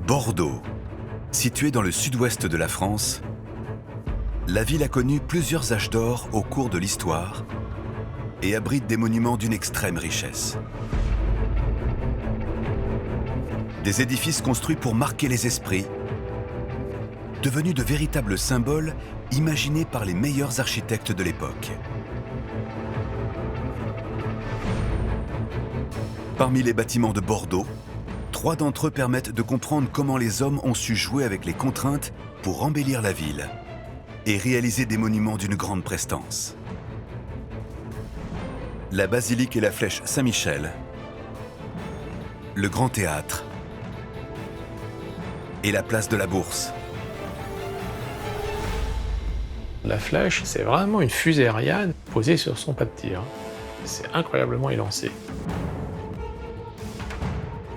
Bordeaux, située dans le sud-ouest de la France, la ville a connu plusieurs âges d'or au cours de l'histoire et abrite des monuments d'une extrême richesse. Des édifices construits pour marquer les esprits, devenus de véritables symboles imaginés par les meilleurs architectes de l'époque. Parmi les bâtiments de Bordeaux, 3 d'entre eux permettent de comprendre comment les hommes ont su jouer avec les contraintes pour embellir la ville et réaliser des monuments d'une grande prestance. La basilique et la flèche Saint-Michel, le Grand Théâtre et la place de la Bourse. La flèche, c'est vraiment une fusée Ariane posée sur son pas de tir. C'est incroyablement élancé.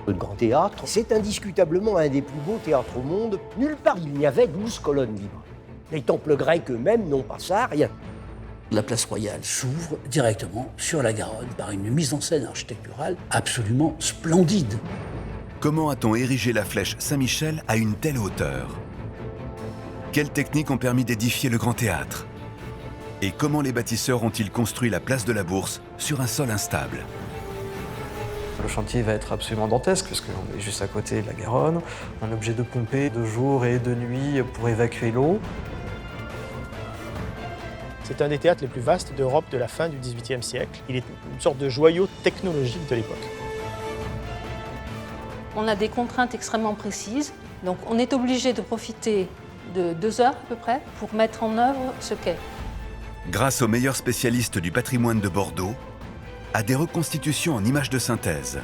Le Grand Théâtre, c'est indiscutablement un des plus beaux théâtres au monde. Nulle part il n'y avait 12 colonnes libres. Les temples grecs eux-mêmes n'ont pas ça, rien. La place royale s'ouvre directement sur la Garonne par une mise en scène architecturale absolument splendide. Comment a-t-on érigé la flèche Saint-Michel à une telle hauteur? Quelles techniques ont permis d'édifier le Grand Théâtre? Et comment les bâtisseurs ont-ils construit la place de la Bourse sur un sol instable? Le chantier va être absolument dantesque, parce qu'on est juste à côté de la Garonne. On est obligé de pomper de jour et de nuit pour évacuer l'eau. C'est un des théâtres les plus vastes d'Europe de la fin du XVIIIe siècle. Il est une sorte de joyau technologique de l'époque. On a des contraintes extrêmement précises, donc on est obligé de profiter de 2 heures à peu près pour mettre en œuvre ce quai. Grâce aux meilleurs spécialistes du patrimoine de Bordeaux, à des reconstitutions en images de synthèse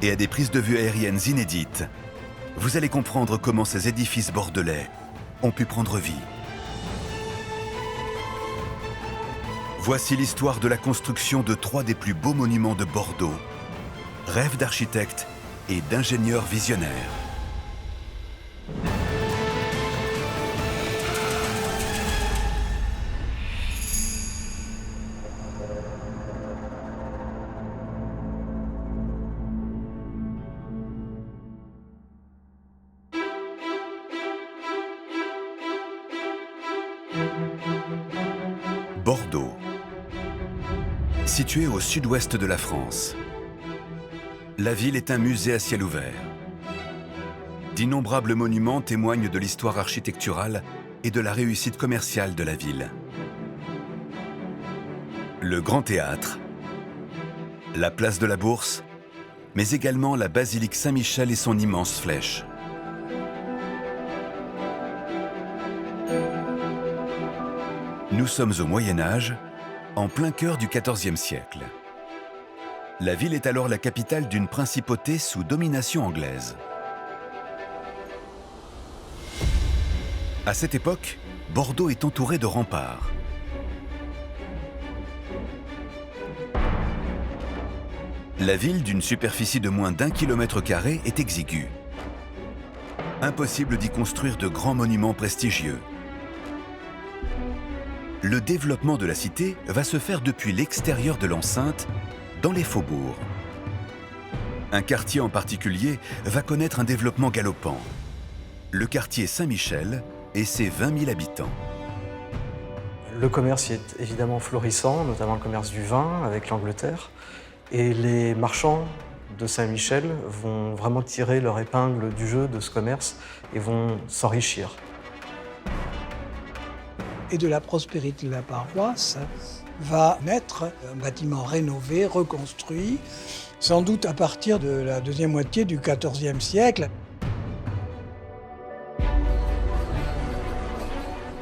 et à des prises de vue aériennes inédites, vous allez comprendre comment ces édifices bordelais ont pu prendre vie. Voici l'histoire de la construction de 3 des plus beaux monuments de Bordeaux, rêve d'architectes et d'ingénieurs visionnaires. Bordeaux, située au sud-ouest de la France. La ville est un musée à ciel ouvert. D'innombrables monuments témoignent de l'histoire architecturale et de la réussite commerciale de la ville. Le Grand Théâtre, la place de la Bourse, mais également la basilique Saint-Michel et son immense flèche. Nous sommes au Moyen Âge, en plein cœur du XIVe siècle. La ville est alors la capitale d'une principauté sous domination anglaise. À cette époque, Bordeaux est entouré de remparts. La ville, d'une superficie de moins d'1 km², est exiguë. Impossible d'y construire de grands monuments prestigieux. Le développement de la cité va se faire depuis l'extérieur de l'enceinte, dans les faubourgs. Un quartier en particulier va connaître un développement galopant. Le quartier Saint-Michel et ses 20 000 habitants. Le commerce y est évidemment florissant, notamment le commerce du vin avec l'Angleterre. Et les marchands de Saint-Michel vont vraiment tirer leur épingle du jeu de ce commerce et vont s'enrichir. Et de la prospérité de la paroisse va naître un bâtiment rénové, reconstruit, sans doute à partir de la deuxième moitié du XIVe siècle.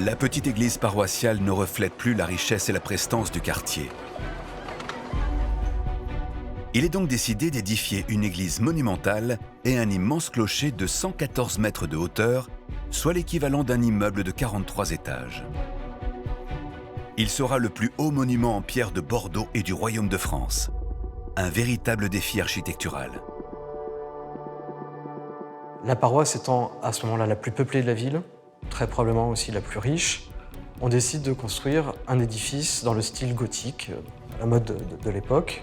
La petite église paroissiale ne reflète plus la richesse et la prestance du quartier. Il est donc décidé d'édifier une église monumentale et un immense clocher de 114 mètres de hauteur, soit l'équivalent d'un immeuble de 43 étages. Il sera le plus haut monument en pierre de Bordeaux et du Royaume de France. Un véritable défi architectural. La paroisse étant à ce moment-là la plus peuplée de la ville, très probablement aussi la plus riche, on décide de construire un édifice dans le style gothique, à la mode de l'époque.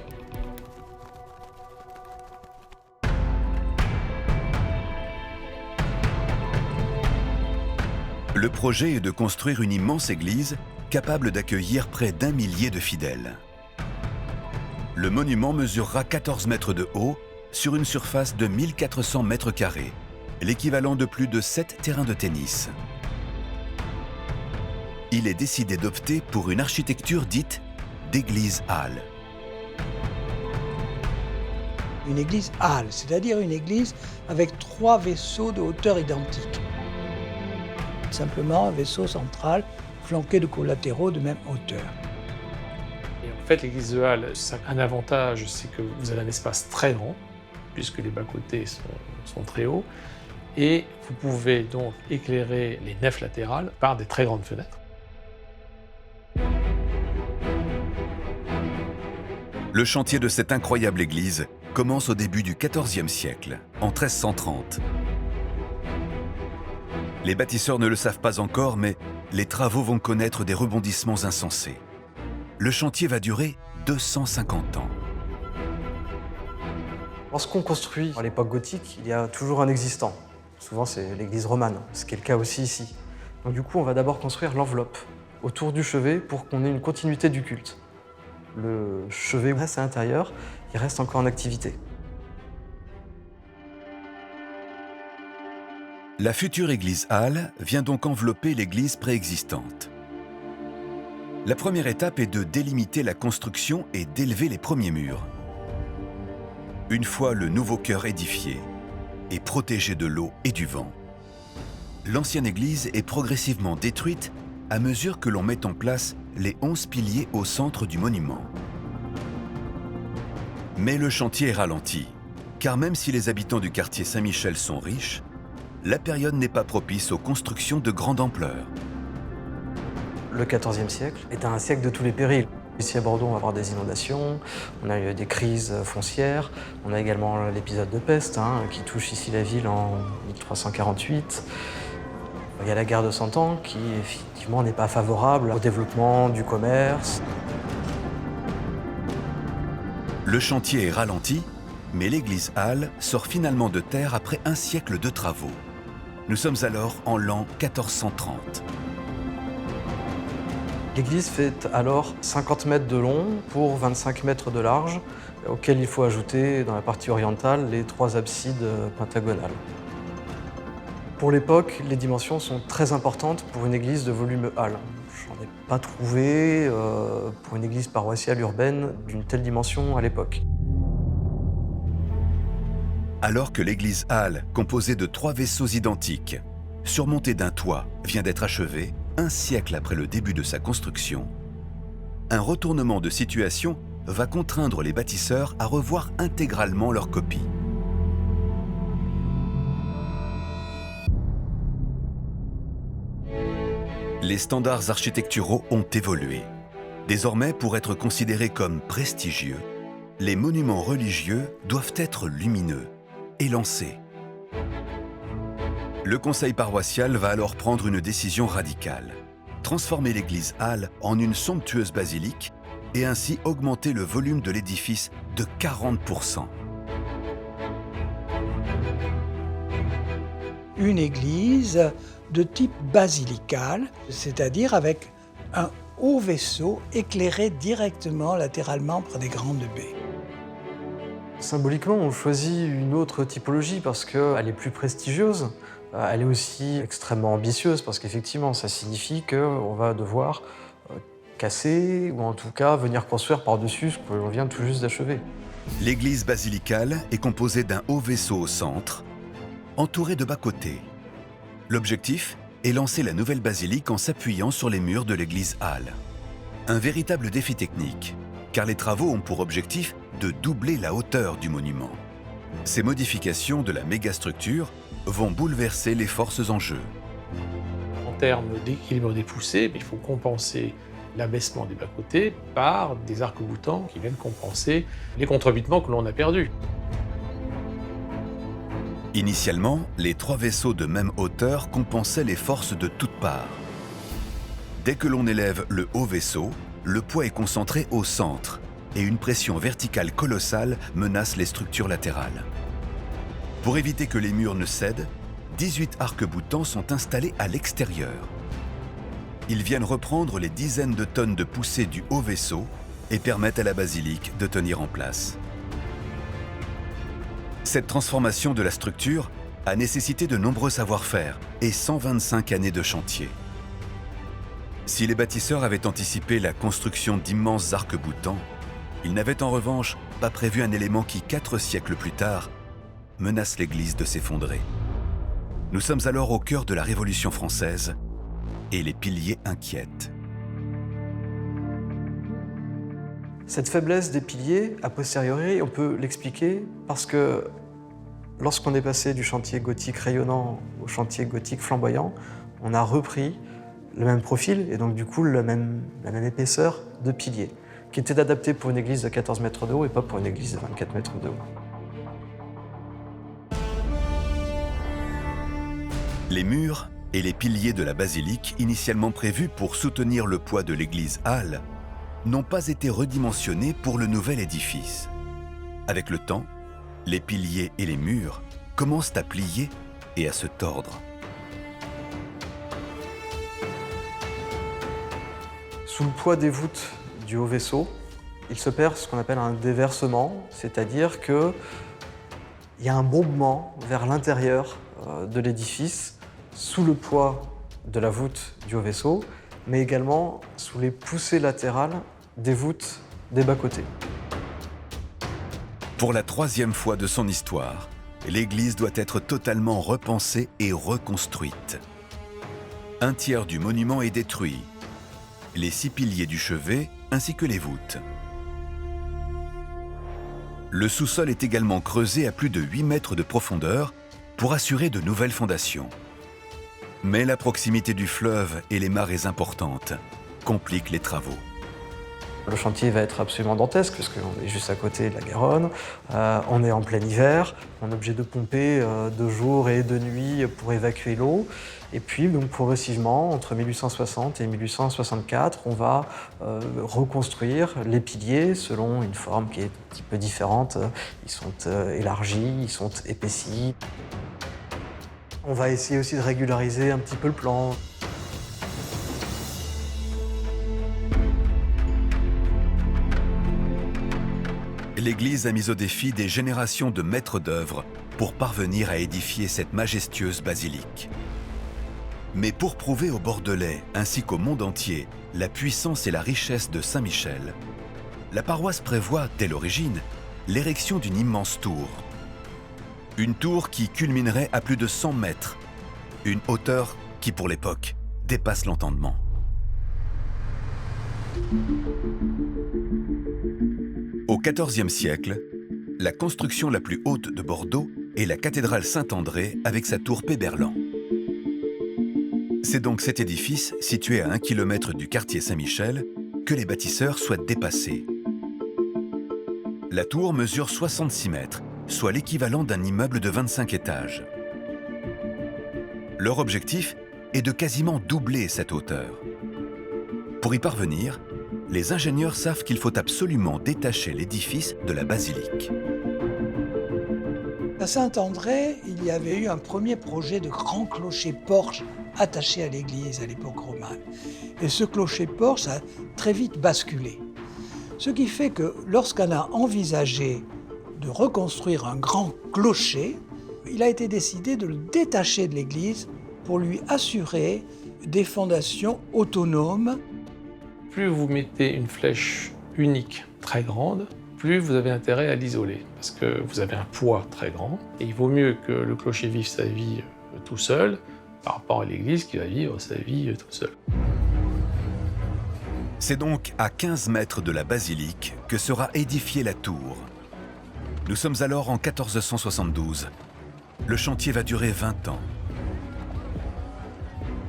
Le projet est de construire une immense église capable d'accueillir près d'1 millier de fidèles. Le monument mesurera 14 mètres de haut sur une surface de 1400 mètres carrés, l'équivalent de plus de 7 terrains de tennis. Il est décidé d'opter pour une architecture dite d'église-halle. Une église halle, c'est-à-dire une église avec 3 vaisseaux de hauteur identique. Simplement un vaisseau central flanqué de collatéraux de même hauteur. Et en fait, l'église de halle, ça a un avantage, c'est que vous avez un espace très grand, puisque les bas-côtés sont très hauts, et vous pouvez donc éclairer les nefs latérales par des très grandes fenêtres. Le chantier de cette incroyable église commence au début du XIVe siècle, en 1330. Les bâtisseurs ne le savent pas encore, mais les travaux vont connaître des rebondissements insensés. Le chantier va durer 250 ans. Lorsqu'on construit à l'époque gothique, il y a toujours un existant. Souvent, c'est l'église romane, ce qui est le cas aussi ici. Donc du coup, on va d'abord construire l'enveloppe autour du chevet pour qu'on ait une continuité du culte. Le chevet reste à l'intérieur, il reste encore en activité. La future église-halle vient donc envelopper l'église préexistante. La première étape est de délimiter la construction et d'élever les premiers murs. Une fois le nouveau chœur édifié et protégé de l'eau et du vent, l'ancienne église est progressivement détruite à mesure que l'on met en place les 11 piliers au centre du monument. Mais le chantier est ralenti, car même si les habitants du quartier Saint-Michel sont riches, la période n'est pas propice aux constructions de grande ampleur. Le XIVe siècle est un siècle de tous les périls. Ici à Bordeaux, on va avoir des inondations, on a eu des crises foncières, on a également l'épisode de peste qui touche ici la ville en 1348. Il y a la guerre de 100 ans qui, effectivement, n'est pas favorable au développement du commerce. Le chantier est ralenti, mais l'église-halle sort finalement de terre après un siècle de travaux. Nous sommes alors en l'an 1430. L'église fait alors 50 mètres de long pour 25 mètres de large, auquel il faut ajouter, dans la partie orientale, les 3 absides pentagonales. Pour l'époque, les dimensions sont très importantes pour une église de volume halle. J'en ai pas trouvé pour une église paroissiale urbaine d'une telle dimension à l'époque. Alors que l'église-halle, composée de 3 vaisseaux identiques, surmontée d'un toit, vient d'être achevée, un siècle après le début de sa construction, un retournement de situation va contraindre les bâtisseurs à revoir intégralement leur copie. Les standards architecturaux ont évolué. Désormais, pour être considérés comme prestigieux, les monuments religieux doivent être lumineux, élancés. Le conseil paroissial va alors prendre une décision radicale. Transformer l'église-halle en une somptueuse basilique et ainsi augmenter le volume de l'édifice de 40%. Une église de type basilical, c'est-à-dire avec un haut vaisseau éclairé directement latéralement par des grandes baies. Symboliquement, on choisit une autre typologie parce qu'elle est plus prestigieuse. Elle est aussi extrêmement ambitieuse parce qu'effectivement, ça signifie qu'on va devoir casser ou en tout cas venir construire par-dessus ce que l'on vient tout juste d'achever. L'église basilicale est composée d'un haut vaisseau au centre, entouré de bas-côtés. L'objectif est lancer la nouvelle basilique en s'appuyant sur les murs de l'église-halle. Un véritable défi technique, car les travaux ont pour objectif de doubler la hauteur du monument. Ces modifications de la mégastructure vont bouleverser les forces en jeu. En termes d'équilibre des poussées, il faut compenser l'abaissement des bas-côtés par des arcs-boutants qui viennent compenser les contrebutements que l'on a perdus. Initialement, les 3 vaisseaux de même hauteur compensaient les forces de toutes parts. Dès que l'on élève le haut vaisseau, le poids est concentré au centre et une pression verticale colossale menace les structures latérales. Pour éviter que les murs ne cèdent, 18 arcs-boutants sont installés à l'extérieur. Ils viennent reprendre les dizaines de tonnes de poussée du haut vaisseau et permettent à la basilique de tenir en place. Cette transformation de la structure a nécessité de nombreux savoir-faire et 125 années de chantier. Si les bâtisseurs avaient anticipé la construction d'immenses arcs-boutants, ils n'avaient en revanche pas prévu un élément qui, 4 siècles plus tard, menace l'église de s'effondrer. Nous sommes alors au cœur de la Révolution française et les piliers inquiètent. Cette faiblesse des piliers, a posteriori, on peut l'expliquer parce que lorsqu'on est passé du chantier gothique rayonnant au chantier gothique flamboyant, on a repris le même profil et donc du coup la même épaisseur de piliers, qui était adapté pour une église de 14 mètres de haut et pas pour une église de 24 mètres de haut. Les murs et les piliers de la basilique, initialement prévus pour soutenir le poids de l'église Halle, n'ont pas été redimensionnés pour le nouvel édifice. Avec le temps, les piliers et les murs commencent à plier et à se tordre. Sous le poids des voûtes du haut vaisseau, il se perd ce qu'on appelle un déversement, c'est-à-dire qu'il y a un bombement vers l'intérieur de l'édifice sous le poids de la voûte du haut vaisseau, mais également sous les poussées latérales des voûtes des bas-côtés. Pour la 3e fois de son histoire, l'église doit être totalement repensée et reconstruite. Un tiers du monument est détruit, les 6 piliers du chevet ainsi que les voûtes. Le sous-sol est également creusé à plus de 8 mètres de profondeur pour assurer de nouvelles fondations. Mais la proximité du fleuve et les marées importantes compliquent les travaux. Le chantier va être absolument dantesque puisqu'on est juste à côté de la Garonne, on est en plein hiver, on est obligé de pomper de jour et de nuit pour évacuer l'eau. Et puis donc, progressivement, entre 1860 et 1864, on va reconstruire les piliers selon une forme qui est un petit peu différente. Ils sont élargis, ils sont épaissis. On va essayer aussi de régulariser un petit peu le plan. L'Église a mis au défi des générations de maîtres d'œuvre pour parvenir à édifier cette majestueuse basilique. Mais pour prouver aux Bordelais ainsi qu'au monde entier la puissance et la richesse de Saint-Michel, la paroisse prévoit, dès l'origine, l'érection d'une immense tour. Une tour qui culminerait à plus de 100 mètres, une hauteur qui, pour l'époque, dépasse l'entendement. Au XIVe siècle, la construction la plus haute de Bordeaux est la cathédrale Saint-André avec sa tour Péberlan. C'est donc cet édifice, situé à 1 km du quartier Saint-Michel, que les bâtisseurs souhaitent dépasser. La tour mesure 66 mètres, soit l'équivalent d'un immeuble de 25 étages. Leur objectif est de quasiment doubler cette hauteur. Pour y parvenir, les ingénieurs savent qu'il faut absolument détacher l'édifice de la basilique. À Saint-André, il y avait eu un premier projet de grand clocher-porche attaché à l'église à l'époque romane. Et ce clocher-porche a très vite basculé. Ce qui fait que lorsqu'on a envisagé de reconstruire un grand clocher, il a été décidé de le détacher de l'église pour lui assurer des fondations autonomes. Plus vous mettez une flèche unique très grande, plus vous avez intérêt à l'isoler, parce que vous avez un poids très grand, et il vaut mieux que le clocher vive sa vie tout seul, par rapport à l'église qui va vivre sa vie tout seul. C'est donc à 15 mètres de la basilique que sera édifiée la tour. Nous sommes alors en 1472. Le chantier va durer 20 ans.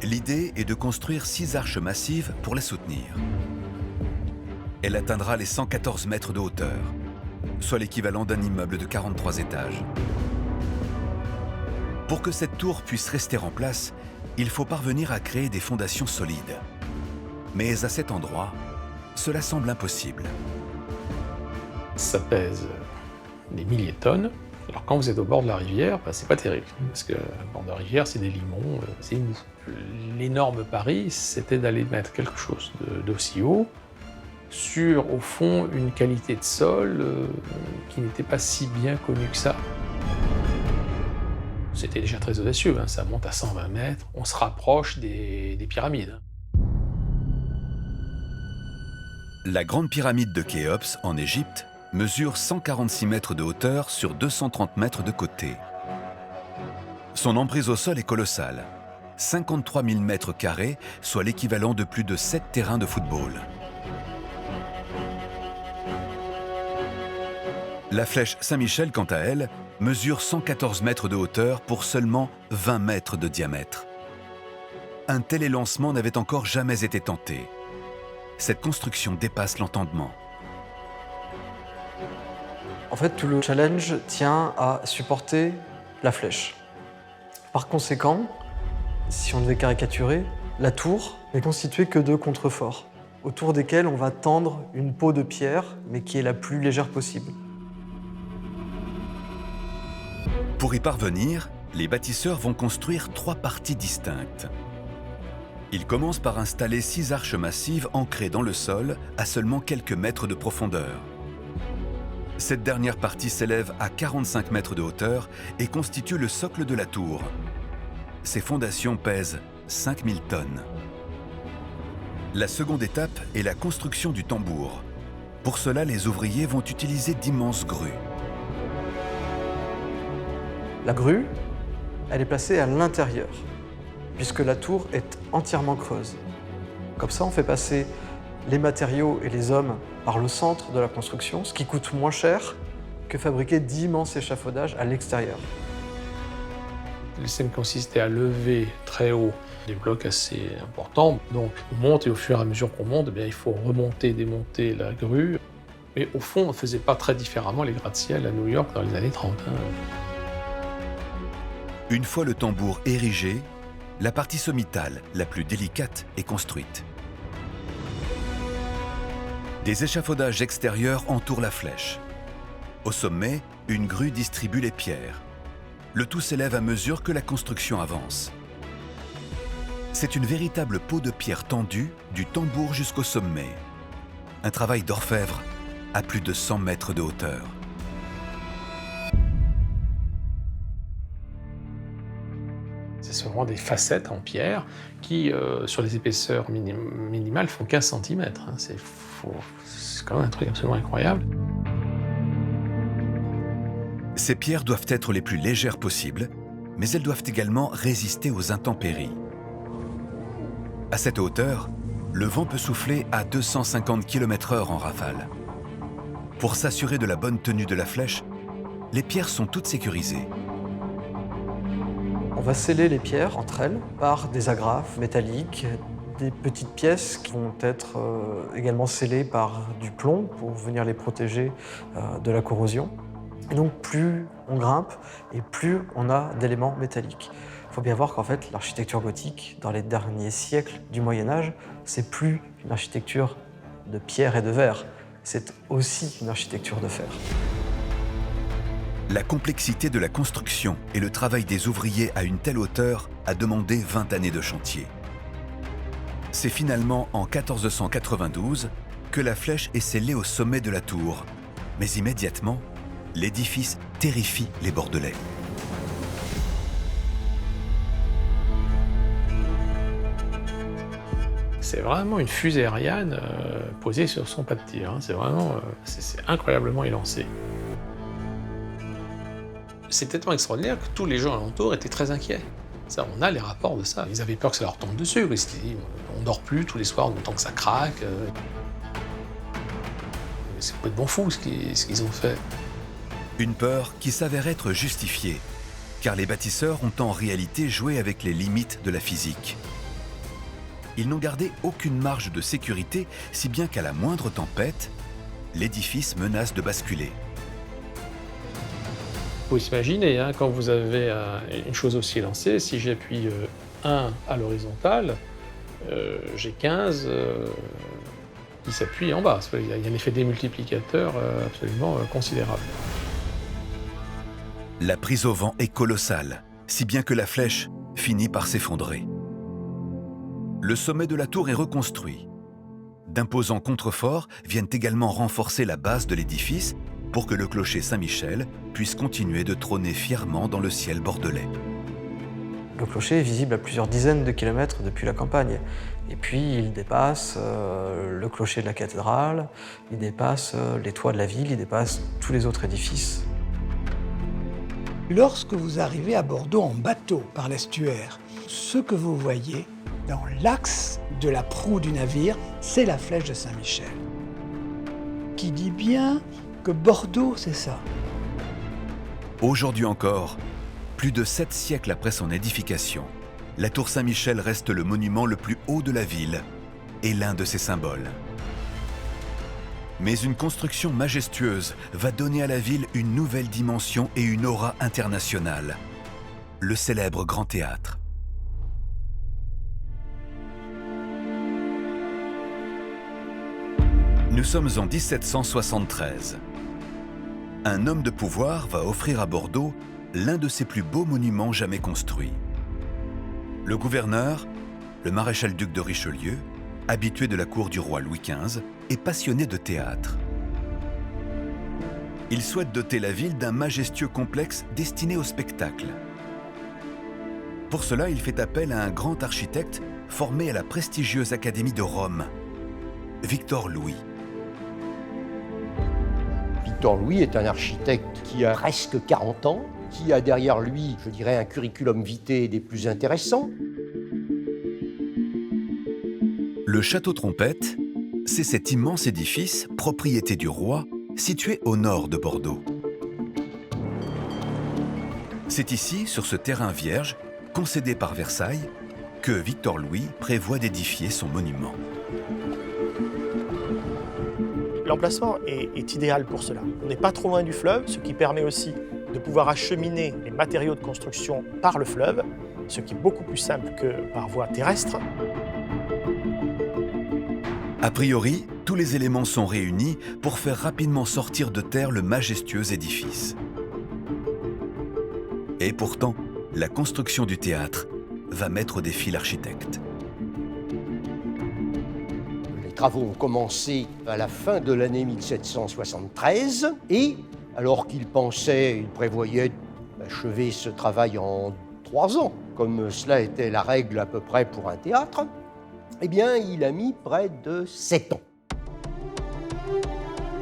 L'idée est de construire 6 arches massives pour les soutenir. Elle atteindra les 114 mètres de hauteur, soit l'équivalent d'un immeuble de 43 étages. Pour que cette tour puisse rester en place, il faut parvenir à créer des fondations solides. Mais à cet endroit, cela semble impossible. Ça pèse des milliers de tonnes, Alors quand vous êtes au bord de la rivière, c'est pas terrible, parce que au bord de la rivière, c'est des limons, c'est mou. L'énorme pari, c'était d'aller mettre quelque chose d'aussi haut sur, au fond, une qualité de sol qui n'était pas si bien connue que ça. C'était déjà très audacieux, ça monte à 120 mètres, on se rapproche des pyramides. La grande pyramide de Khéops, en Égypte, mesure 146 mètres de hauteur sur 230 mètres de côté. Son emprise au sol est colossale, 53 000 mètres carrés, soit l'équivalent de plus de 7 terrains de football. La flèche Saint-Michel, quant à elle, mesure 114 mètres de hauteur pour seulement 20 mètres de diamètre. Un tel élancement n'avait encore jamais été tenté. Cette construction dépasse l'entendement. En fait, tout le challenge tient à supporter la flèche. Par conséquent, si on devait caricaturer, la tour n'est constituée que de contreforts, autour desquels on va tendre une peau de pierre, mais qui est la plus légère possible. Pour y parvenir, les bâtisseurs vont construire 3 parties distinctes. Ils commencent par installer 6 arches massives ancrées dans le sol à seulement quelques mètres de profondeur. Cette dernière partie s'élève à 45 mètres de hauteur et constitue le socle de la tour. Ses fondations pèsent 5000 tonnes. La seconde étape est la construction du tambour. Pour cela, les ouvriers vont utiliser d'immenses grues. La grue, elle est placée à l'intérieur, puisque la tour est entièrement creuse. Comme ça, on fait passer les matériaux et les hommes par le centre de la construction, ce qui coûte moins cher que fabriquer d'immenses échafaudages à l'extérieur. Le système consistait à lever très haut des blocs assez importants. Donc on monte et au fur et à mesure qu'on monte, il faut remonter, démonter la grue. Mais au fond, on ne faisait pas très différemment les gratte-ciel à New York dans les années 30. Une fois le tambour érigé, la partie sommitale, la plus délicate, est construite. Des échafaudages extérieurs entourent la flèche. Au sommet, une grue distribue les pierres. Le tout s'élève à mesure que la construction avance. C'est une véritable peau de pierre tendue du tambour jusqu'au sommet. Un travail d'orfèvre à plus de 100 mètres de hauteur. C'est vraiment des facettes en pierre qui, sur les épaisseurs minimales, font 15 cm. C'est quand même un truc absolument incroyable. Ces pierres doivent être les plus légères possibles, mais elles doivent également résister aux intempéries. À cette hauteur, le vent peut souffler à 250 km/h en rafale. Pour s'assurer de la bonne tenue de la flèche, les pierres sont toutes sécurisées. On va sceller les pierres entre elles par des agrafes métalliques, des petites pièces qui vont être également scellées par du plomb pour venir les protéger de la corrosion. Et donc plus on grimpe et plus on a d'éléments métalliques. Il faut bien voir qu'en fait l'architecture gothique, dans les derniers siècles du Moyen-Âge, c'est plus une architecture de pierre et de verre, c'est aussi une architecture de fer. La complexité de la construction et le travail des ouvriers à une telle hauteur a demandé 20 années de chantier. C'est finalement en 1492 que la flèche est scellée au sommet de la tour. Mais immédiatement, l'édifice terrifie les Bordelais. C'est vraiment une fusée Ariane posée sur son pas de tir. C'est vraiment c'est incroyablement élancé. C'est tellement extraordinaire que tous les gens alentour étaient très inquiets. Ça, on a les rapports de ça. Ils avaient peur que ça leur tombe dessus. Ils se disaient, on dort plus tous les soirs, en tant que ça craque. C'est complètement fou ce qu'ils ont fait. Une peur qui s'avère être justifiée, car les bâtisseurs ont en réalité joué avec les limites de la physique. Ils n'ont gardé aucune marge de sécurité, si bien qu'à la moindre tempête, l'édifice menace de basculer. Il faut s'imaginer, quand vous avez une chose aussi lancée, si j'appuie 1 à l'horizontale, j'ai 15 qui s'appuient en bas. Il y a un effet démultiplicateur absolument considérable. La prise au vent est colossale, si bien que la flèche finit par s'effondrer. Le sommet de la tour est reconstruit. D'imposants contreforts viennent également renforcer la base de l'édifice pour que le clocher Saint-Michel puisse continuer de trôner fièrement dans le ciel bordelais. Le clocher est visible à plusieurs dizaines de kilomètres depuis la campagne. Et puis il dépasse le clocher de la cathédrale, il dépasse les toits de la ville, il dépasse tous les autres édifices. Lorsque vous arrivez à Bordeaux en bateau par l'estuaire, ce que vous voyez dans l'axe de la proue du navire, c'est la flèche de Saint-Michel, qui dit bien que Bordeaux, c'est ça. Aujourd'hui encore, plus de 7 siècles après son édification, la tour Saint-Michel reste le monument le plus haut de la ville et l'un de ses symboles. Mais une construction majestueuse va donner à la ville une nouvelle dimension et une aura internationale. Le célèbre Grand Théâtre. Nous sommes en 1773. Un homme de pouvoir va offrir à Bordeaux l'un de ses plus beaux monuments jamais construits. Le gouverneur, le maréchal-duc de Richelieu, habitué de la cour du roi Louis XV, est passionné de théâtre. Il souhaite doter la ville d'un majestueux complexe destiné au spectacle. Pour cela, il fait appel à un grand architecte formé à la prestigieuse Académie de Rome, Victor Louis. Victor Louis est un architecte qui a presque 40 ans, qui a derrière lui, je dirais, un curriculum vitae des plus intéressants. Le château Trompette, c'est cet immense édifice, propriété du roi, situé au nord de Bordeaux. C'est ici, sur ce terrain vierge, concédé par Versailles, que Victor Louis prévoit d'édifier son monument. L'emplacement est idéal pour cela. On n'est pas trop loin du fleuve, ce qui permet aussi de pouvoir acheminer les matériaux de construction par le fleuve, ce qui est beaucoup plus simple que par voie terrestre. A priori, tous les éléments sont réunis pour faire rapidement sortir de terre le majestueux édifice. Et pourtant, la construction du théâtre va mettre au défi l'architecte. Les travaux ont commencé à la fin de l'année 1773 et, alors qu'il pensait, il prévoyait d'achever ce travail en 3 ans, comme cela était la règle à peu près pour un théâtre, eh bien, il a mis près de 7 ans.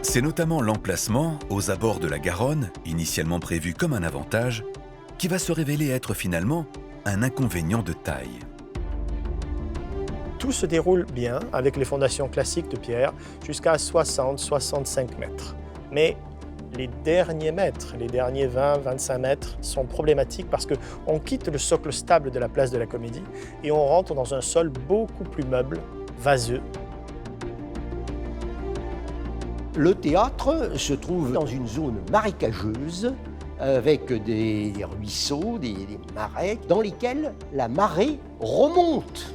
C'est notamment l'emplacement, aux abords de la Garonne, initialement prévu comme un avantage, qui va se révéler être finalement un inconvénient de taille. Tout se déroule bien avec les fondations classiques de pierre jusqu'à 60-65 mètres. Mais les derniers mètres, les derniers 20-25 mètres sont problématiques parce qu'on quitte le socle stable de la place de la Comédie et on rentre dans un sol beaucoup plus meuble, vaseux. Le théâtre se trouve dans une zone marécageuse avec des ruisseaux, des marais, dans lesquels la marée remonte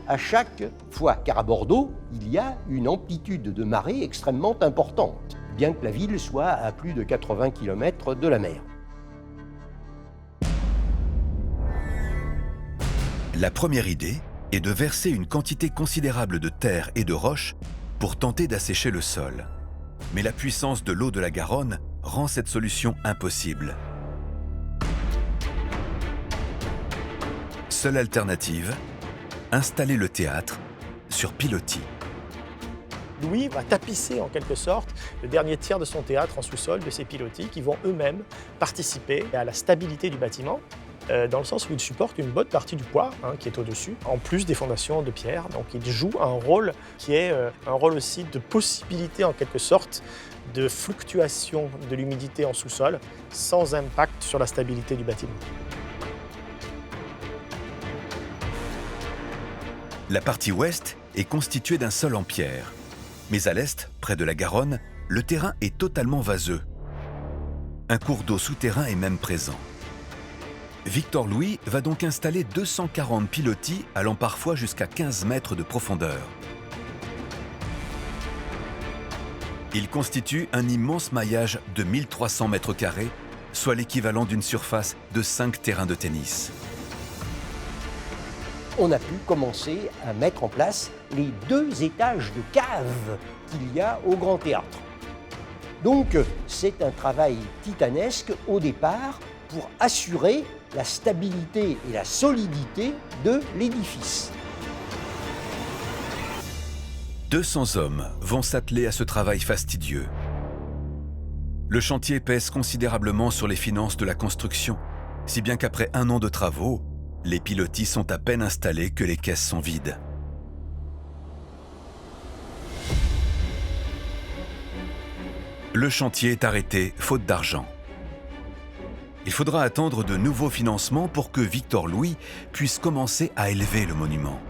à chaque fois, car à Bordeaux, il y a une amplitude de marée extrêmement importante, bien que la ville soit à plus de 80 km de la mer. La première idée est de verser une quantité considérable de terre et de roches pour tenter d'assécher le sol. Mais la puissance de l'eau de la Garonne rend cette solution impossible. Seule alternative, installer le théâtre sur pilotis. Louis va tapisser en quelque sorte le dernier tiers de son théâtre en sous-sol de ces pilotis qui vont eux-mêmes participer à la stabilité du bâtiment, dans le sens où il supporte une bonne partie du poids qui est au-dessus, en plus des fondations de pierre. Donc il joue un rôle qui est un rôle aussi de possibilité en quelque sorte de fluctuation de l'humidité en sous-sol sans impact sur la stabilité du bâtiment. La partie ouest est constituée d'un sol en pierre. Mais à l'est, près de la Garonne, le terrain est totalement vaseux. Un cours d'eau souterrain est même présent. Victor Louis va donc installer 240 pilotis allant parfois jusqu'à 15 mètres de profondeur. Il constitue un immense maillage de 1300 mètres carrés soit l'équivalent d'une surface de 5 terrains de tennis. On a pu commencer à mettre en place les 2 étages de cave qu'il y a au Grand Théâtre. Donc c'est un travail titanesque au départ pour assurer la stabilité et la solidité de l'édifice. 200 hommes vont s'atteler à ce travail fastidieux. Le chantier pèse considérablement sur les finances de la construction, si bien qu'après 1 an de travaux, les pilotis sont à peine installés que les caisses sont vides. Le chantier est arrêté faute d'argent. Il faudra attendre de nouveaux financements pour que Victor Louis puisse commencer à élever le monument.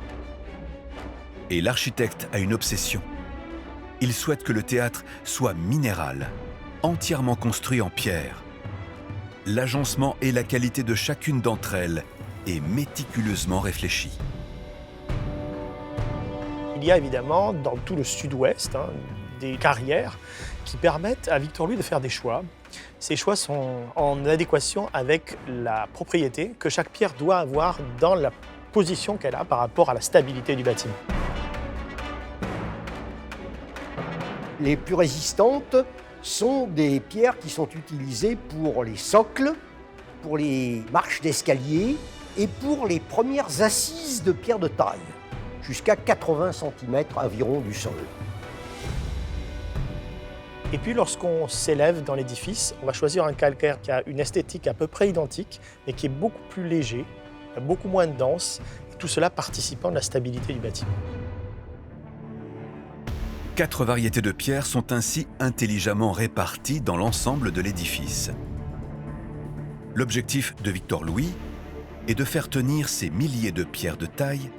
Et l'architecte a une obsession. Il souhaite que le théâtre soit minéral, entièrement construit en pierre. L'agencement et la qualité de chacune d'entre elles est méticuleusement réfléchi. Il y a évidemment dans tout le sud-ouest des carrières qui permettent à Victor Louis de faire des choix. Ces choix sont en adéquation avec la propriété que chaque pierre doit avoir dans la position qu'elle a par rapport à la stabilité du bâtiment. Les plus résistantes sont des pierres qui sont utilisées pour les socles, pour les marches d'escalier et pour les premières assises de pierre de taille, jusqu'à 80 cm environ du sol. Et puis lorsqu'on s'élève dans l'édifice, on va choisir un calcaire qui a une esthétique à peu près identique, mais qui est beaucoup plus léger, beaucoup moins dense, et tout cela participant de la stabilité du bâtiment. 4 variétés de pierres sont ainsi intelligemment réparties dans l'ensemble de l'édifice. L'objectif de Victor Louis est de faire tenir ces milliers de pierres de taille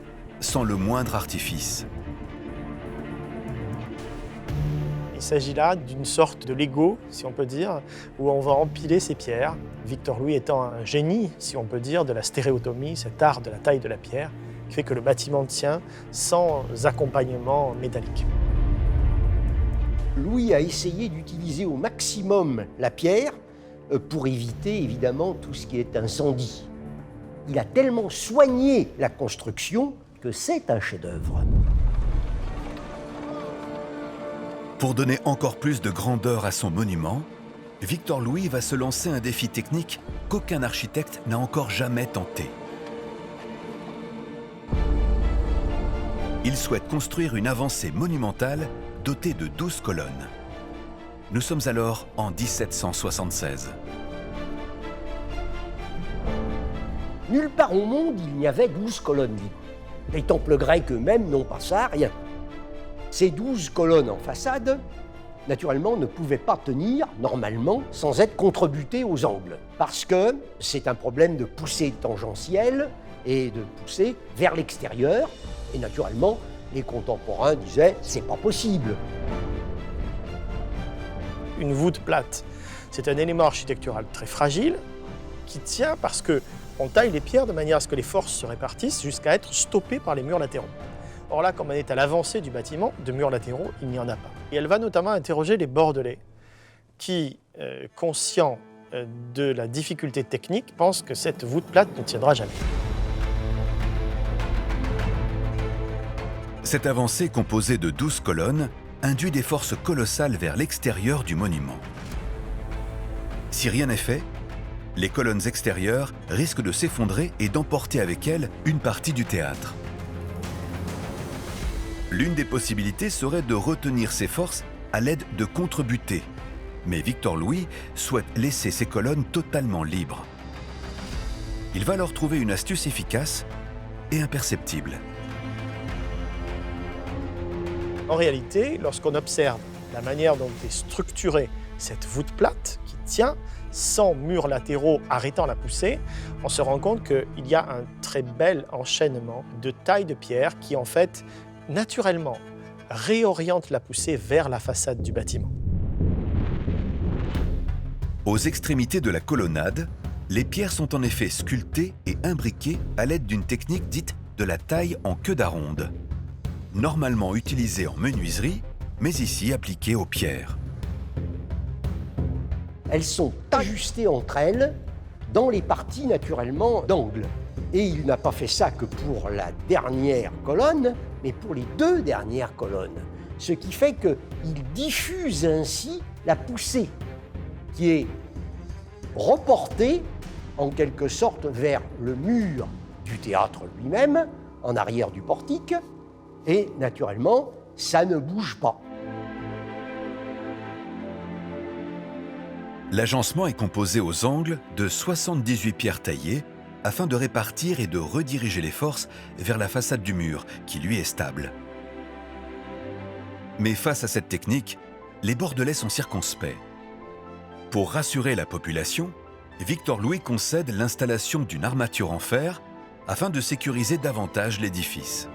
sans le moindre artifice. Il s'agit là d'une sorte de Lego, si on peut dire, où on va empiler ces pierres. Victor Louis étant un génie, si on peut dire, de la stéréotomie, cet art de la taille de la pierre, qui fait que le bâtiment tient sans accompagnement métallique. Louis a essayé d'utiliser au maximum la pierre pour éviter évidemment tout ce qui est incendie. Il a tellement soigné la construction que c'est un chef-d'œuvre. Pour donner encore plus de grandeur à son monument, Victor Louis va se lancer un défi technique qu'aucun architecte n'a encore jamais tenté. Il souhaite construire une avancée monumentale dotée de 12 colonnes. Nous sommes alors en 1776. Nulle part au monde, il n'y avait 12 colonnes libres. Les temples grecs eux-mêmes n'ont pas ça, rien. Ces 12 colonnes en façade, naturellement, ne pouvaient pas tenir, normalement, sans être contrebutées aux angles. Parce que c'est un problème de poussée tangentielle et de poussée vers l'extérieur. Et naturellement, les contemporains disaient « c'est pas possible ». Une voûte plate, c'est un élément architectural très fragile qui tient parce qu'on taille les pierres de manière à ce que les forces se répartissent jusqu'à être stoppées par les murs latéraux. Or là, comme on est à l'avancée du bâtiment, de murs latéraux, il n'y en a pas. Et elle va notamment interroger les Bordelais qui, conscients de la difficulté technique, pensent que cette voûte plate ne tiendra jamais. Cette avancée composée de 12 colonnes induit des forces colossales vers l'extérieur du monument. Si rien n'est fait, les colonnes extérieures risquent de s'effondrer et d'emporter avec elles une partie du théâtre. L'une des possibilités serait de retenir ces forces à l'aide de contre-butées. Mais Victor Louis souhaite laisser ces colonnes totalement libres. Il va alors trouver une astuce efficace et imperceptible. En réalité, lorsqu'on observe la manière dont est structurée cette voûte plate qui tient sans murs latéraux arrêtant la poussée, on se rend compte qu'il y a un très bel enchaînement de tailles de pierre qui en fait naturellement réoriente la poussée vers la façade du bâtiment. Aux extrémités de la colonnade, les pierres sont en effet sculptées et imbriquées à l'aide d'une technique dite de la taille en queue d'aronde, normalement utilisée en menuiserie, mais ici appliquée aux pierres. elles sont ajustées entre elles dans les parties naturellement d'angle. Et il n'a pas fait ça que pour la dernière colonne, mais pour les 2 dernières colonnes. Ce qui fait qu'il diffuse ainsi la poussée qui est reportée en quelque sorte vers le mur du théâtre lui-même, en arrière du portique, et naturellement, ça ne bouge pas. L'agencement est composé aux angles de 78 pierres taillées afin de répartir et de rediriger les forces vers la façade du mur, qui lui est stable. Mais face à cette technique, les Bordelais sont circonspects. Pour rassurer la population, Victor Louis concède l'installation d'une armature en fer afin de sécuriser davantage l'édifice.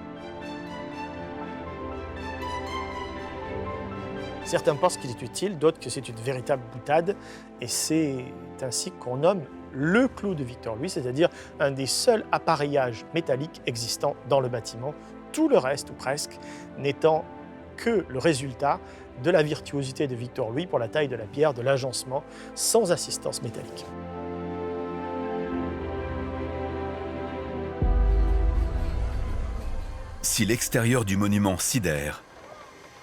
Certains pensent qu'il est utile, d'autres que c'est une véritable boutade, et c'est ainsi qu'on nomme le clou de Victor Louis, c'est-à-dire un des seuls appareillages métalliques existants dans le bâtiment, tout le reste, ou presque, n'étant que le résultat de la virtuosité de Victor Louis pour la taille de la pierre, de l'agencement, sans assistance métallique. Si l'extérieur du monument sidère,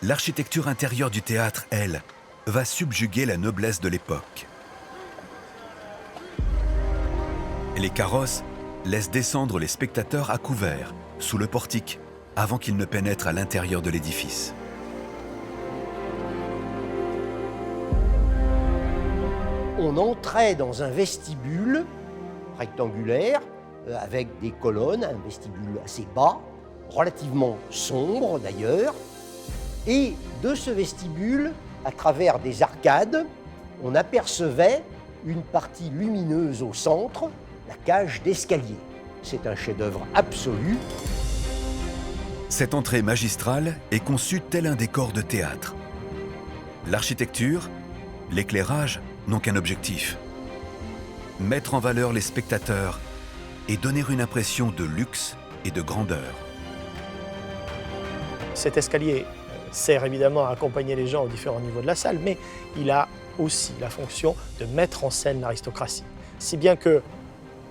l'architecture intérieure du théâtre, elle, va subjuguer la noblesse de l'époque. Les carrosses laissent descendre les spectateurs à couvert, sous le portique, avant qu'ils ne pénètrent à l'intérieur de l'édifice. On entrait dans un vestibule rectangulaire, avec des colonnes, un vestibule assez bas, relativement sombre d'ailleurs, et de ce vestibule, à travers des arcades, on apercevait une partie lumineuse au centre, la cage d'escalier. C'est un chef-d'œuvre absolu. Cette entrée magistrale est conçue tel un décor de théâtre. L'architecture, l'éclairage n'ont qu'un objectif: mettre en valeur les spectateurs et donner une impression de luxe et de grandeur. Cet escalier sert évidemment à accompagner les gens aux différents niveaux de la salle, mais il a aussi la fonction de mettre en scène l'aristocratie. Si bien que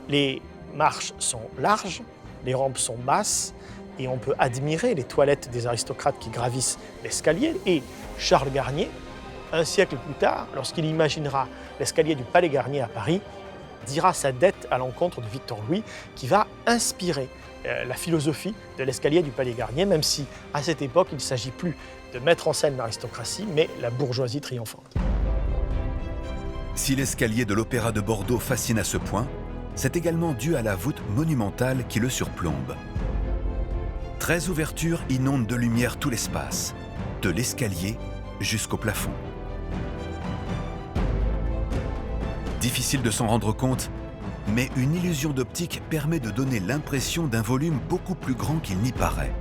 les marches sont larges, les rampes sont basses, et on peut admirer les toilettes des aristocrates qui gravissent l'escalier. Et Charles Garnier, un siècle plus tard, lorsqu'il imaginera l'escalier du Palais Garnier à Paris, dira sa dette à l'encontre de Victor Louis, qui va inspirer la philosophie de l'escalier du Palais Garnier, même si à cette époque il ne s'agit plus de mettre en scène l'aristocratie, mais la bourgeoisie triomphante. Si l'escalier de l'Opéra de Bordeaux fascine à ce point, c'est également dû à la voûte monumentale qui le surplombe. 13 ouvertures inondent de lumière tout l'espace, de l'escalier jusqu'au plafond. Difficile de s'en rendre compte, mais une illusion d'optique permet de donner l'impression d'un volume beaucoup plus grand qu'il n'y paraît.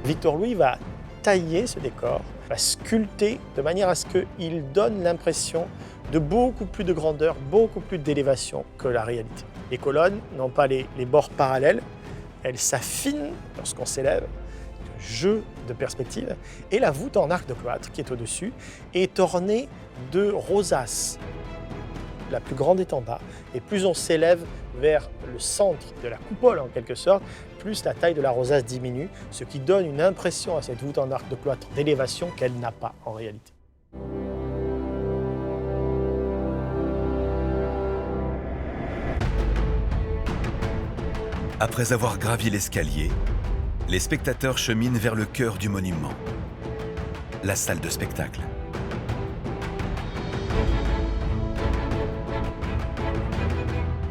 Victor Louis va tailler ce décor, va sculpter de manière à ce qu'il donne l'impression de beaucoup plus de grandeur, beaucoup plus d'élévation que la réalité. Les colonnes n'ont pas les bords parallèles, elles s'affinent lorsqu'on s'élève, jeu de perspective, et la voûte en arc de cloître qui est au-dessus est ornée de rosaces. La plus grande est en bas, et plus on s'élève vers le centre de la coupole en quelque sorte, plus la taille de la rosace diminue, ce qui donne une impression à cette voûte en arc de cloître d'élévation qu'elle n'a pas en réalité. Après avoir gravi l'escalier, les spectateurs cheminent vers le cœur du monument, la salle de spectacle.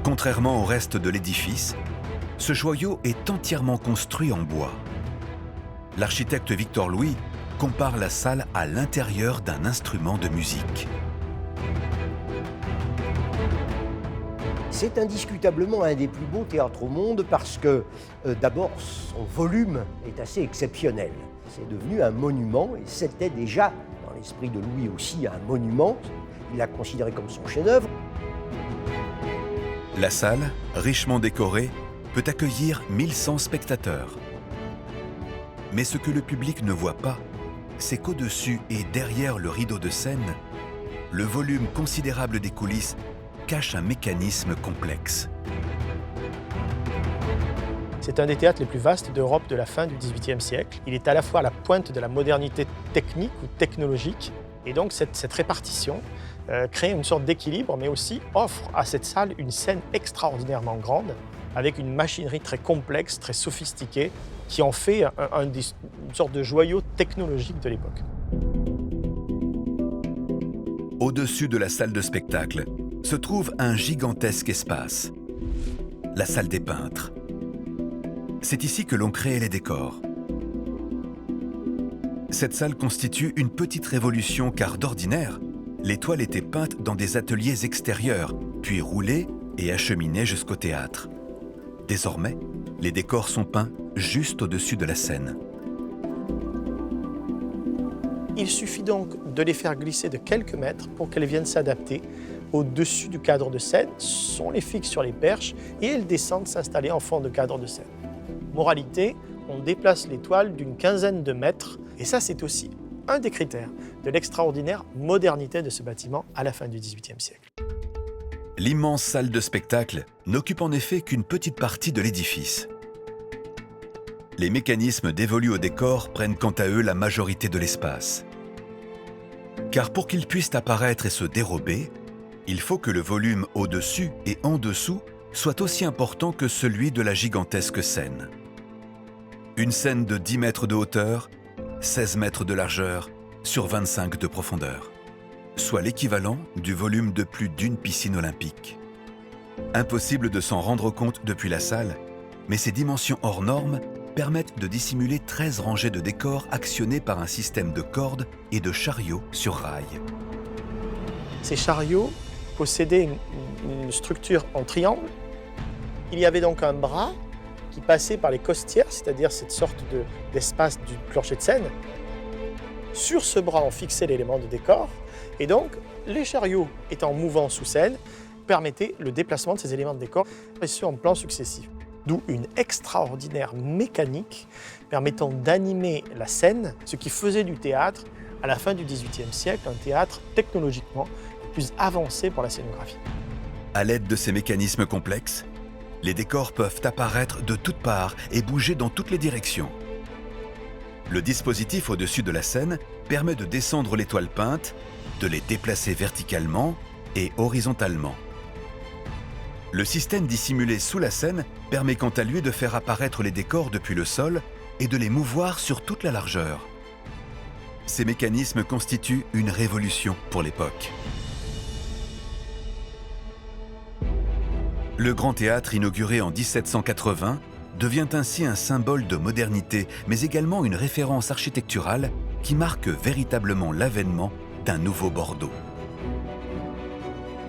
Contrairement au reste de l'édifice, ce joyau est entièrement construit en bois. L'architecte Victor Louis compare la salle à l'intérieur d'un instrument de musique. C'est indiscutablement un des plus beaux théâtres au monde parce que, d'abord, son volume est assez exceptionnel. C'est devenu un monument et c'était déjà, dans l'esprit de Louis aussi, un monument. Il l'a considéré comme son chef-d'œuvre. La salle, richement décorée, peut accueillir 1100 spectateurs. Mais ce que le public ne voit pas, c'est qu'au-dessus et derrière le rideau de scène, le volume considérable des coulisses cache un mécanisme complexe. C'est un des théâtres les plus vastes d'Europe de la fin du XVIIIe siècle. Il est à la fois à la pointe de la modernité technique ou technologique, et donc cette répartition crée une sorte d'équilibre, mais aussi offre à cette salle une scène extraordinairement grande, avec une machinerie très complexe, très sophistiquée, qui en fait une sorte de joyau technologique de l'époque. Au-dessus de la salle de spectacle se trouve un gigantesque espace, la salle des peintres. C'est ici que l'on crée les décors. Cette salle constitue une petite révolution car d'ordinaire, les toiles étaient peintes dans des ateliers extérieurs, puis roulées et acheminées jusqu'au théâtre. Désormais, les décors sont peints juste au-dessus de la scène. Il suffit donc de les faire glisser de quelques mètres pour qu'elles viennent s'adapter au-dessus du cadre de scène. On les fixe sur les perches et elles descendent s'installer en fond de cadre de scène. Moralité, on déplace les toiles d'une quinzaine de mètres et ça c'est aussi un des critères de l'extraordinaire modernité de ce bâtiment à la fin du XVIIIe siècle. L'immense salle de spectacle n'occupe en effet qu'une petite partie de l'édifice. Les mécanismes dévolus au décor prennent quant à eux la majorité de l'espace. Car pour qu'ils puissent apparaître et se dérober, il faut que le volume au-dessus et en dessous soit aussi important que celui de la gigantesque scène. Une scène de 10 mètres de hauteur, 16 mètres de largeur, sur 25 de profondeur, soit l'équivalent du volume de plus d'une piscine olympique. Impossible de s'en rendre compte depuis la salle, mais ces dimensions hors normes permettent de dissimuler 13 rangées de décors actionnés par un système de cordes et de chariots sur rails. Ces chariots possédaient une structure en triangle. Il y avait donc un bras qui passait par les costières, c'est-à-dire cette sorte d'espace du plancher de scène. Sur ce bras, on fixait l'élément de décor, et donc les chariots étant mouvants sous scène permettaient le déplacement de ces éléments de décor, et ce en plans successifs. D'où une extraordinaire mécanique permettant d'animer la scène, ce qui faisait du théâtre, à la fin du XVIIIe siècle, un théâtre technologiquement plus avancé pour la scénographie. À l'aide de ces mécanismes complexes, les décors peuvent apparaître de toutes parts et bouger dans toutes les directions. Le dispositif au-dessus de la scène permet de descendre les toiles peintes, de les déplacer verticalement et horizontalement. Le système dissimulé sous la scène permet quant à lui de faire apparaître les décors depuis le sol et de les mouvoir sur toute la largeur. Ces mécanismes constituent une révolution pour l'époque. Le Grand Théâtre, inauguré en 1780, devient ainsi un symbole de modernité, mais également une référence architecturale qui marque véritablement l'avènement d'un nouveau Bordeaux.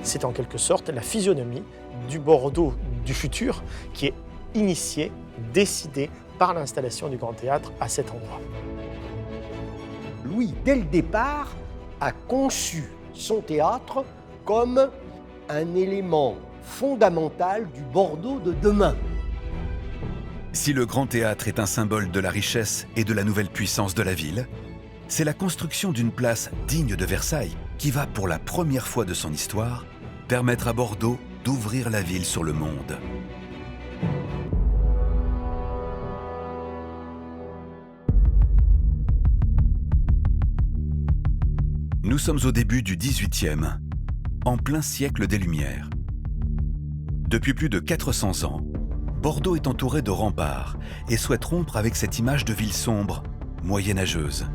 C'est en quelque sorte la physionomie du Bordeaux du futur qui est initiée, décidée par l'installation du Grand Théâtre à cet endroit. Louis, dès le départ, a conçu son théâtre comme un élément fondamental du Bordeaux de demain. Si le Grand Théâtre est un symbole de la richesse et de la nouvelle puissance de la ville, c'est la construction d'une place digne de Versailles qui va, pour la première fois de son histoire, permettre à Bordeaux d'ouvrir la ville sur le monde. Nous sommes au début du XVIIIe, en plein siècle des Lumières. Depuis plus de 400 ans, Bordeaux est entouré de remparts et souhaite rompre avec cette image de ville sombre, moyenâgeuse.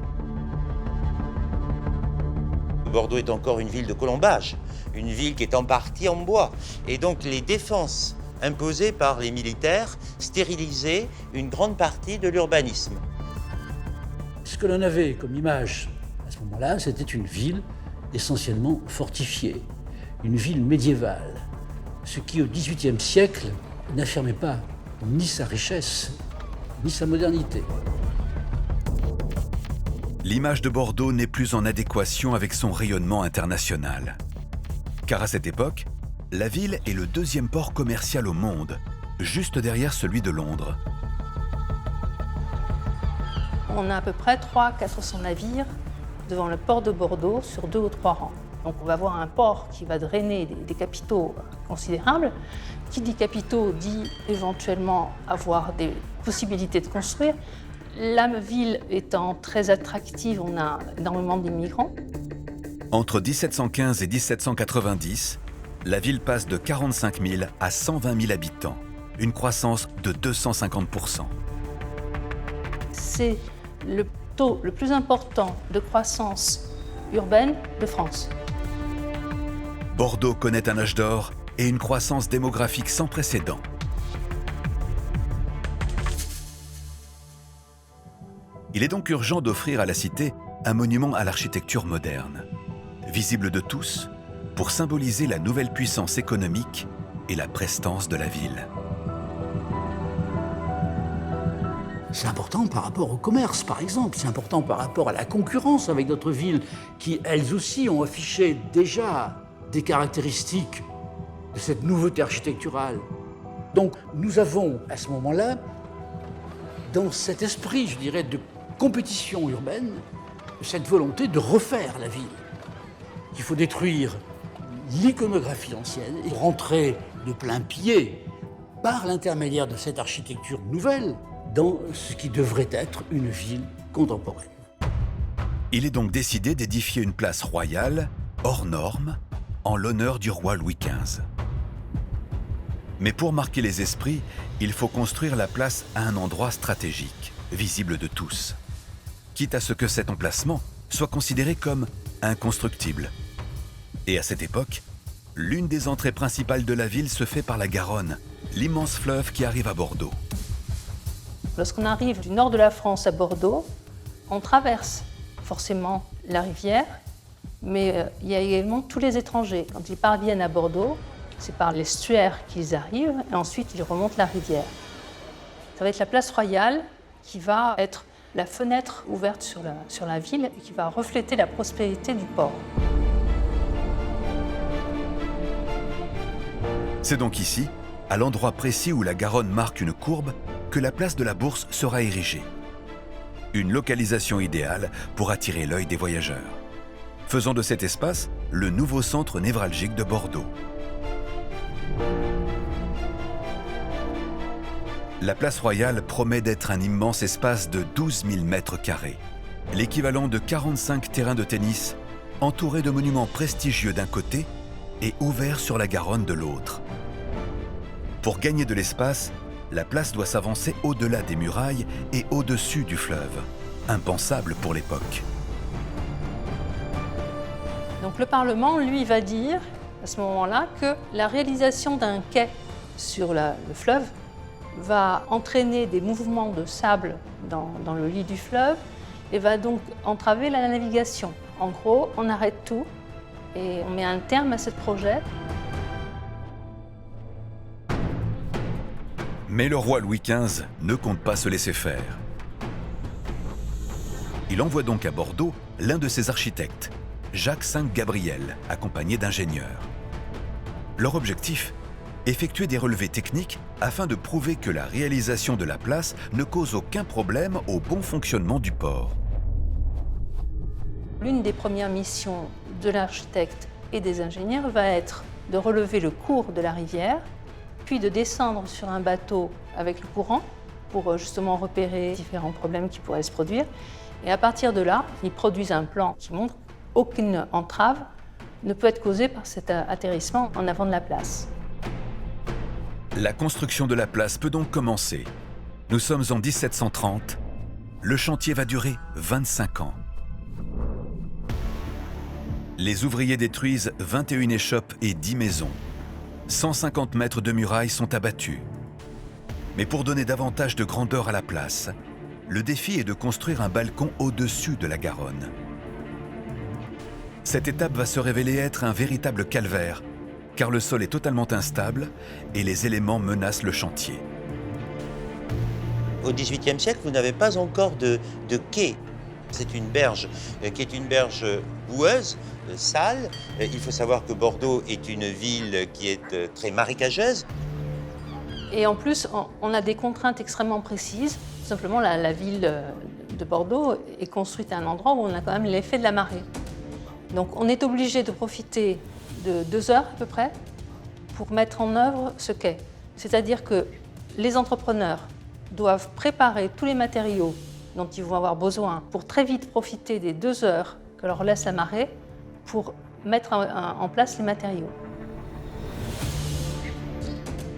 Bordeaux est encore une ville de colombage, une ville qui est en partie en bois. Et donc les défenses imposées par les militaires stérilisaient une grande partie de l'urbanisme. Ce que l'on avait comme image à ce moment-là, c'était une ville essentiellement fortifiée, une ville médiévale, ce qui au XVIIIe siècle n'affirmait pas ni sa richesse, ni sa modernité. L'image de Bordeaux n'est plus en adéquation avec son rayonnement international. Car à cette époque, la ville est le deuxième port commercial au monde, juste derrière celui de Londres. On a à peu près 300-400 navires devant le port de Bordeaux sur 2 ou 3 rangs. Donc on va avoir un port qui va drainer des capitaux considérables. Qui dit capitaux dit éventuellement avoir des possibilités de construire. La ville étant très attractive, on a énormément d'immigrants. Entre 1715 et 1790, la ville passe de 45 000 à 120 000 habitants, une croissance de 250%. C'est le taux le plus important de croissance urbaine de France. Bordeaux connaît un âge d'or et une croissance démographique sans précédent. Il est donc urgent d'offrir à la cité un monument à l'architecture moderne, visible de tous, pour symboliser la nouvelle puissance économique et la prestance de la ville. C'est important par rapport au commerce, par exemple. C'est important par rapport à la concurrence avec d'autres villes qui, elles aussi, ont affiché déjà des caractéristiques de cette nouveauté architecturale. Donc, nous avons, à ce moment-là, dans cet esprit, je dirais, de compétition urbaine, cette volonté de refaire la ville. Il faut détruire l'iconographie ancienne et rentrer de plein pied, par l'intermédiaire de cette architecture nouvelle, dans ce qui devrait être une ville contemporaine. Il est donc décidé d'édifier une place royale, hors norme, en l'honneur du roi Louis XV. Mais pour marquer les esprits, il faut construire la place à un endroit stratégique, visible de tous, quitte à ce que cet emplacement soit considéré comme inconstructible. Et à cette époque, l'une des entrées principales de la ville se fait par la Garonne, l'immense fleuve qui arrive à Bordeaux. Lorsqu'on arrive du nord de la France à Bordeaux, on traverse forcément la rivière, mais il y a également tous les étrangers. Quand ils parviennent à Bordeaux, c'est par l'estuaire qu'ils arrivent et ensuite ils remontent la rivière. Ça va être la place Royale qui va être la fenêtre ouverte sur la ville et qui va refléter la prospérité du port. C'est donc ici, à l'endroit précis où la Garonne marque une courbe, que la place de la Bourse sera érigée. Une localisation idéale pour attirer l'œil des voyageurs, faisant de cet espace le nouveau centre névralgique de Bordeaux. La place Royale promet d'être un immense espace de 12 000 mètres carrés, l'équivalent de 45 terrains de tennis, entouré de monuments prestigieux d'un côté et ouvert sur la Garonne de l'autre. Pour gagner de l'espace, la place doit s'avancer au-delà des murailles et au-dessus du fleuve, impensable pour l'époque. Donc le Parlement, lui, va dire à ce moment-là que la réalisation d'un quai sur le fleuve va entraîner des mouvements de sable dans le lit du fleuve et va donc entraver la navigation. En gros, on arrête tout et on met un terme à ce projet. Mais le roi Louis XV ne compte pas se laisser faire. Il envoie donc à Bordeaux l'un de ses architectes, Jacques V Gabriel, accompagné d'ingénieurs. Leur objectif ? Effectuer des relevés techniques afin de prouver que la réalisation de la place ne cause aucun problème au bon fonctionnement du port. L'une des premières missions de l'architecte et des ingénieurs va être de relever le cours de la rivière, puis de descendre sur un bateau avec le courant pour justement repérer différents problèmes qui pourraient se produire. Et à partir de là, ils produisent un plan qui montre qu'aucune entrave ne peut être causée par cet atterrissement en avant de la place. La construction de la place peut donc commencer. Nous sommes en 1730. Le chantier va durer 25 ans. Les ouvriers détruisent 21 échoppes et 10 maisons. 150 mètres de murailles sont abattus. Mais pour donner davantage de grandeur à la place, le défi est de construire un balcon au-dessus de la Garonne. Cette étape va se révéler être un véritable calvaire, car le sol est totalement instable et les éléments menacent le chantier. Au XVIIIe siècle, vous n'avez pas encore de quai. C'est une berge qui est une berge boueuse, sale. Il faut savoir que Bordeaux est une ville qui est très marécageuse. Et en plus, on a des contraintes extrêmement précises. Tout simplement, la ville de Bordeaux est construite à un endroit où on a quand même l'effet de la marée. Donc on est obligé de profiter de 2 heures à peu près pour mettre en œuvre ce quai. C'est-à-dire que les entrepreneurs doivent préparer tous les matériaux dont ils vont avoir besoin pour très vite profiter des 2 heures que leur laisse la marée pour mettre en place les matériaux.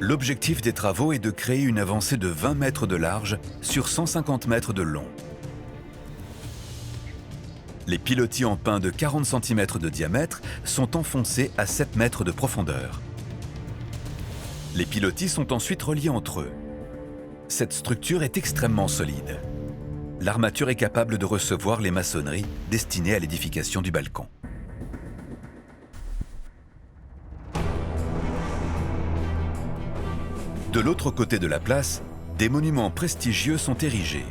L'objectif des travaux est de créer une avancée de 20 mètres de large sur 150 mètres de long. Les pilotis en pin de 40 cm de diamètre sont enfoncés à 7 mètres de profondeur. Les pilotis sont ensuite reliés entre eux. Cette structure est extrêmement solide. L'armature est capable de recevoir les maçonneries destinées à l'édification du balcon. De l'autre côté de la place, des monuments prestigieux sont érigés.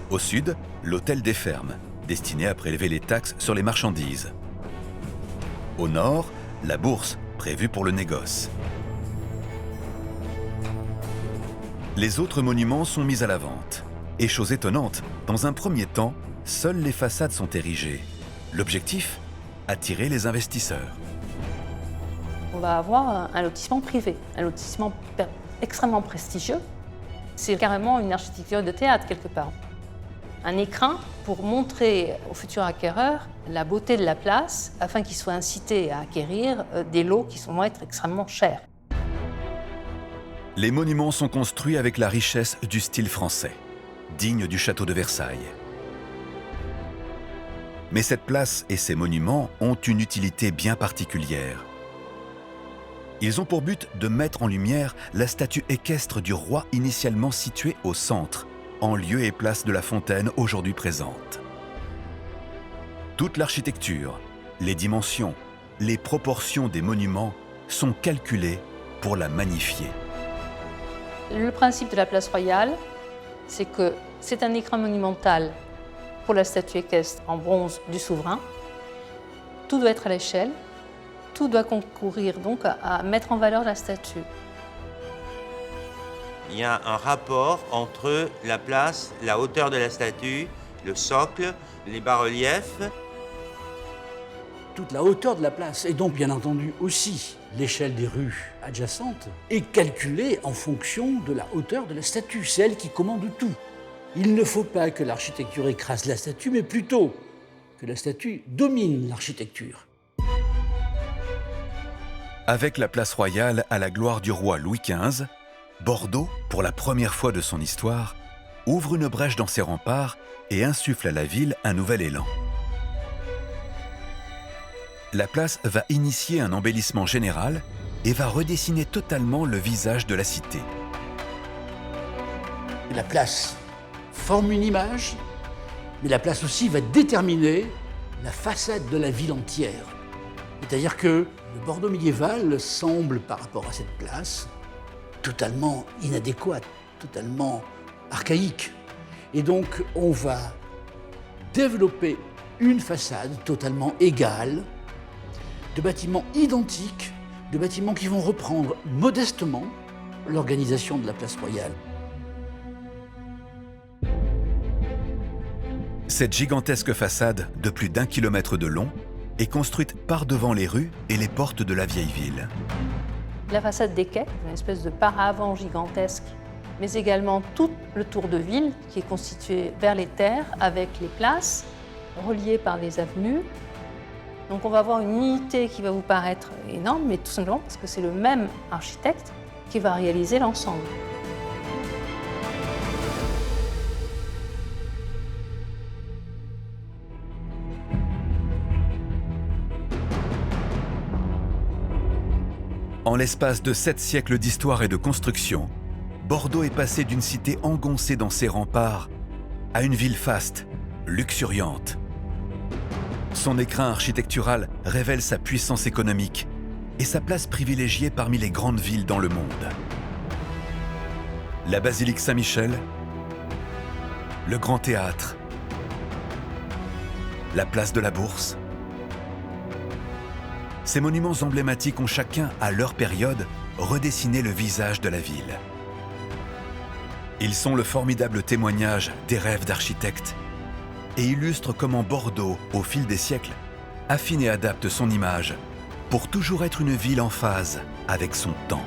Au sud, l'hôtel des Fermes, destiné à prélever les taxes sur les marchandises. Au nord, la bourse, prévue pour le négoce. Les autres monuments sont mis à la vente. Et chose étonnante, dans un premier temps, seules les façades sont érigées. L'objectif ? Attirer les investisseurs. On va avoir un lotissement privé, un lotissement extrêmement prestigieux. C'est carrément une architecture de théâtre quelque part. Un écrin pour montrer aux futurs acquéreurs la beauté de la place afin qu'ils soient incités à acquérir des lots qui vont être extrêmement chers. Les monuments sont construits avec la richesse du style français, digne du château de Versailles. Mais cette place et ces monuments ont une utilité bien particulière. Ils ont pour but de mettre en lumière la statue équestre du roi initialement située au centre, en lieu et place de la fontaine aujourd'hui présente. Toute l'architecture, les dimensions, les proportions des monuments sont calculées pour la magnifier. Le principe de la place royale, c'est que c'est un écrin monumental pour la statue équestre en bronze du souverain. Tout doit être à l'échelle, tout doit concourir donc à mettre en valeur la statue. Il y a un rapport entre la place, la hauteur de la statue, le socle, les bas-reliefs. Toute la hauteur de la place, et donc bien entendu aussi l'échelle des rues adjacentes, est calculée en fonction de la hauteur de la statue. C'est elle qui commande tout. Il ne faut pas que l'architecture écrase la statue, mais plutôt que la statue domine l'architecture. Avec la place royale à la gloire du roi Louis XV, Bordeaux, pour la première fois de son histoire, ouvre une brèche dans ses remparts et insuffle à la ville un nouvel élan. La place va initier un embellissement général et va redessiner totalement le visage de la cité. La place forme une image, mais la place aussi va déterminer la façade de la ville entière. C'est-à-dire que le Bordeaux médiéval semble, par rapport à cette place, totalement inadéquate, totalement archaïque. Et donc, on va développer une façade totalement égale, de bâtiments identiques, de bâtiments qui vont reprendre modestement l'organisation de la place royale. Cette gigantesque façade de plus d'1 kilomètre de long est construite par devant les rues et les portes de la vieille ville. La façade des quais, une espèce de paravent gigantesque, mais également tout le tour de ville qui est constitué vers les terres avec les places reliées par des avenues. Donc on va avoir une unité qui va vous paraître énorme, mais tout simplement parce que c'est le même architecte qui va réaliser l'ensemble. En l'espace de 7 siècles d'histoire et de construction, Bordeaux est passé d'une cité engoncée dans ses remparts à une ville faste, luxuriante. Son écrin architectural révèle sa puissance économique et sa place privilégiée parmi les grandes villes dans le monde. La basilique Saint-Michel, le Grand Théâtre, la place de la Bourse. Ces monuments emblématiques ont chacun, à leur période, redessiné le visage de la ville. Ils sont le formidable témoignage des rêves d'architectes et illustrent comment Bordeaux, au fil des siècles, affine et adapte son image pour toujours être une ville en phase avec son temps.